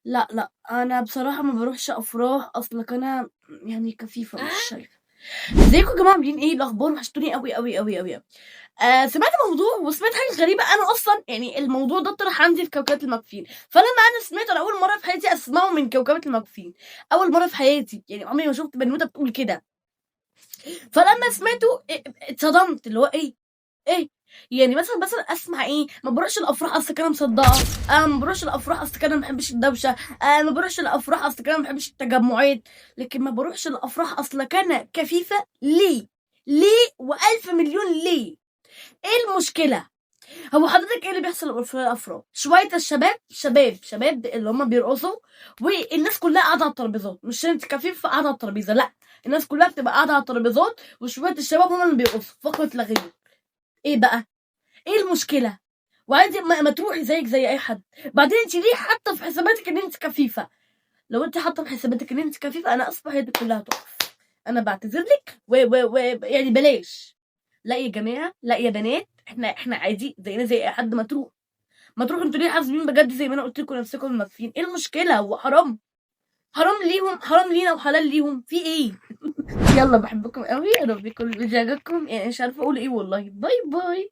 لأ، لأ، أنا بصراحة ما باروحش أفراح، أصلًا أنا يعني كفيفة مش شايفة. ازيكم يا جماعة عاملين إيه؟ الأخبار وحشتوني أوي، أوي، أوي، أوي، أوي. سمعت موضوع وسمعت حاجة غريبة، أنا أصلًا يعني الموضوع ده طرح عندي في كوكبة المكفين، فلمّا أنا سمعته أنا أول مرّة في حياتي أسمعه من كوكبة المكفين، أول مرّة في حياتي، يعني عمري ما شُفت بنوتة بتقول كده، فلمّا سمعته اتصدمت، اللي هو إيه؟ إيه؟ يعني مثلًا أسمع إيه، ما باروحش الأفراح أصلًا أنا مصدّعة، ما باروحش الأفراح أصلًا أنا ما باحبش الدوشة، ما باروحش الأفراح أصلًا أنا ما باحبش التجمُّعات، لكن ما باروحش الأفراح أصلًا أنا كفيفة ليه؟ ليه و1000 مليون ليه؟ إيه المشكلة؟ هو حضرتك إيه اللي بيحصل في الأفراح؟ شوية الشباب شباب اللي هُم بيرقصوا والناس كلّها قاعدة على الترابيزات، مش أنتِ كفيف قاعدة على الترابيزة، لأ، الناس كلّها بتبقى قاعدة على الترابيزات وشوية الشباب هُم اللي بيرقصوا فقط لا غير. إيه بقى؟ إيه المشكلة؟ وعادي ما تروحي زيِّك زي أي حد، بعدين أنتِ ليه حاطة في حساباتِك إن أنتِ كفيفة؟ لو أنتِ حاطة في حساباتِك إن أنتِ كفيفة أنا آسفة حياتِك كلّها تُقف، أنا باعتذر لِك و يعني بلاش، لأ يا جماعة، لأ يا بنات، إحنا عادي زينا زي أي حد ما تروحوا أنتم ليه حاسبين بجد زي ما أنا قُلت لكم نفسكم مكفيين، إيه المشكلة؟ هو حرام، حرام ليهم، حرام لينا وحلال ليهم، في إيه؟ يالّا باحبكم أوي، يا رب يكون الفيديو عجبكم، مش عارفة أقول إيه والله، باي باي.